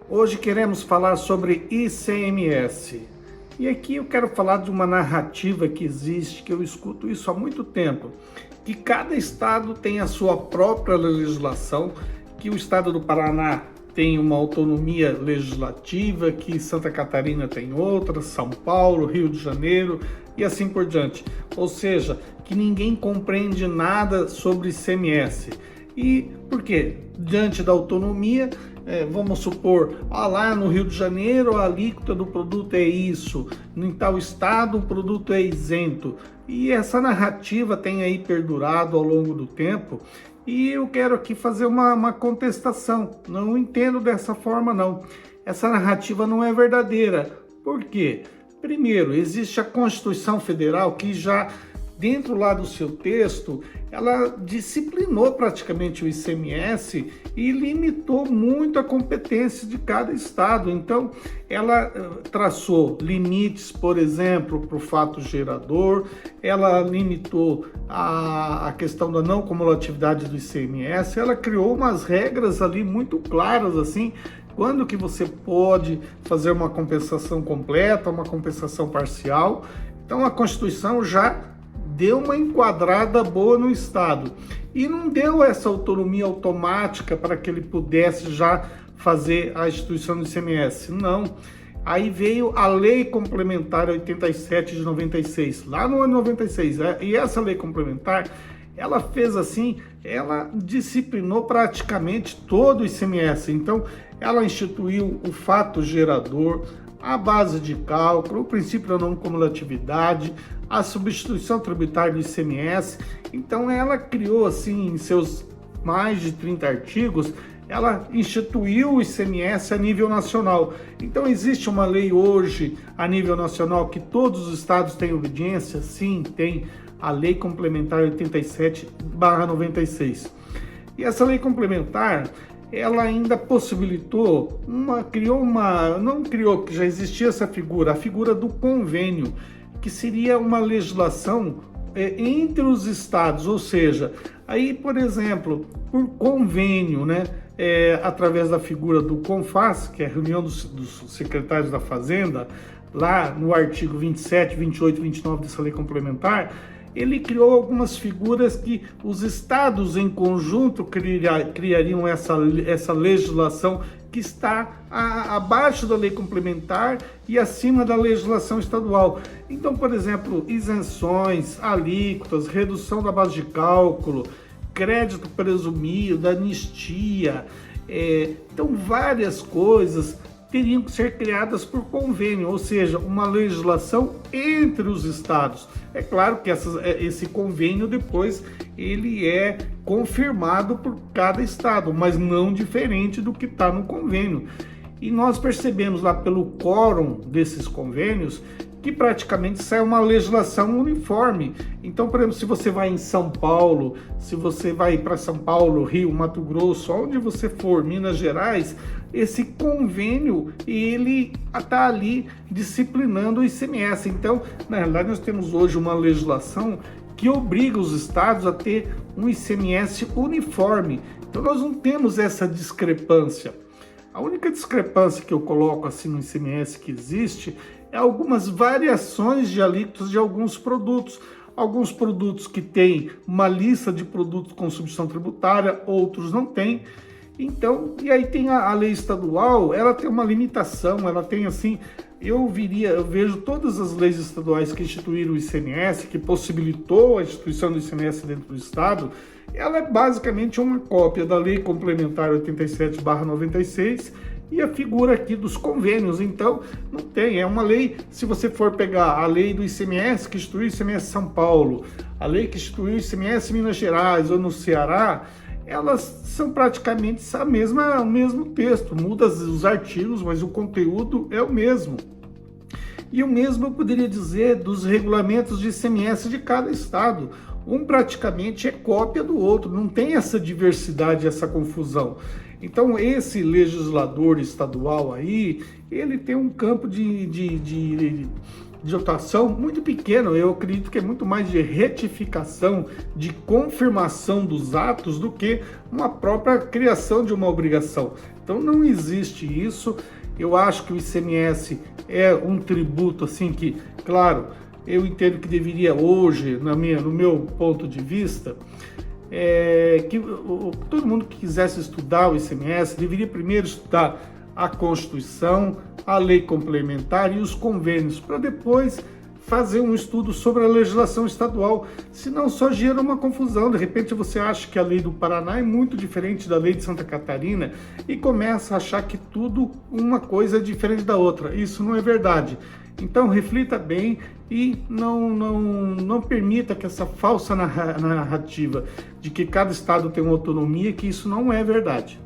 Hoje queremos falar sobre ICMS. E aqui eu quero falar de uma narrativa que existe, que eu escuto isso há muito tempo, que cada estado tem a sua própria legislação, que o estado do Paraná tem uma autonomia legislativa, que Santa Catarina tem outra, São Paulo, Rio de Janeiro e assim por diante. Ou seja, que ninguém compreende nada sobre ICMS. E por quê? Diante da autonomia, vamos supor, lá no Rio de Janeiro a alíquota do produto é isso, em tal estado o produto é isento. E essa narrativa tem aí perdurado ao longo do tempo, e eu quero aqui fazer uma contestação. Não entendo dessa forma, não. Essa narrativa não é verdadeira. Por quê? Primeiro, existe a Constituição Federal que já, dentro lá do seu texto, ela disciplinou praticamente o ICMS e limitou muito a competência de cada estado. Então, ela traçou limites, por exemplo, para o fato gerador, ela limitou a questão da não cumulatividade do ICMS, ela criou umas regras ali muito claras, assim, quando que você pode fazer uma compensação completa, uma compensação parcial. Então, a Constituição já deu uma enquadrada boa no estado e não deu essa autonomia automática para que ele pudesse já fazer a instituição do ICMS, não. Aí veio a Lei Complementar 87 de 96, lá no ano 96, e essa lei complementar, ela fez assim, ela disciplinou praticamente todo o ICMS. Então, ela instituiu o fato gerador, a base de cálculo, o princípio da não cumulatividade, a substituição tributária do ICMS. Então ela criou assim, em seus mais de 30 artigos, ela instituiu o ICMS a nível nacional. Então existe uma lei hoje a nível nacional que todos os estados têm obediência? Sim, tem a Lei Complementar 87/96. E essa lei complementar, ela ainda possibilitou, que já existia essa figura, a figura do convênio, que seria uma legislação entre os estados, ou seja, aí, por exemplo, por convênio, né, através da figura do CONFAS, que é a reunião dos secretários da Fazenda, lá no artigo 27, 28 e 29 dessa lei complementar, ele criou algumas figuras que os estados em conjunto criariam essa legislação que está abaixo da lei complementar e acima da legislação estadual. Então, por exemplo, isenções, alíquotas, redução da base de cálculo, crédito presumido, anistia, então várias coisas teriam que ser criadas por convênio, ou seja, uma legislação entre os estados. É claro que esse convênio depois ele é confirmado por cada estado, mas não diferente do que está no convênio. E nós percebemos lá pelo quórum desses convênios que praticamente sai uma legislação uniforme. Então, por exemplo, se você vai em São Paulo, se você vai para São Paulo, Rio, Mato Grosso, onde você for, Minas Gerais, esse convênio, ele está ali disciplinando o ICMS. Então, na realidade, nós temos hoje uma legislação que obriga os estados a ter um ICMS uniforme. Então, nós não temos essa discrepância. A única discrepância que eu coloco assim no ICMS que existe é algumas variações de alíquotas de alguns produtos. Alguns produtos que têm uma lista de produtos com substituição tributária, outros não têm. Então, e aí tem a lei estadual, ela tem uma limitação, ela tem assim, eu vejo todas as leis estaduais que instituíram o ICMS, que possibilitou a instituição do ICMS dentro do estado, ela é basicamente uma cópia da Lei Complementar 87/96 e a figura aqui dos convênios. Então, não tem, é uma lei, se você for pegar a lei do ICMS, que instituiu o ICMS São Paulo, a lei que instituiu o ICMS Minas Gerais ou no Ceará, elas são praticamente o mesmo texto, muda os artigos, mas o conteúdo é o mesmo. E o mesmo eu poderia dizer dos regulamentos de ICMS de cada estado. Um praticamente é cópia do outro, não tem essa diversidade, essa confusão. Então esse legislador estadual aí, ele tem um campo de de atuação muito pequeno. Eu acredito que é muito mais de retificação, de confirmação dos atos do que uma própria criação de uma obrigação. Então não existe isso. Eu acho que o ICMS é um tributo assim que, claro, eu entendo que deveria hoje, no meu ponto de vista, que todo mundo que quisesse estudar o ICMS deveria primeiro estudar a Constituição, a lei complementar e os convênios, para depois fazer um estudo sobre a legislação estadual, senão só gera uma confusão. De repente você acha que a lei do Paraná é muito diferente da lei de Santa Catarina e começa a achar que tudo uma coisa é diferente da outra. Isso não é verdade. Então reflita bem e não permita que essa falsa narrativa de que cada estado tem uma autonomia, que isso não é verdade.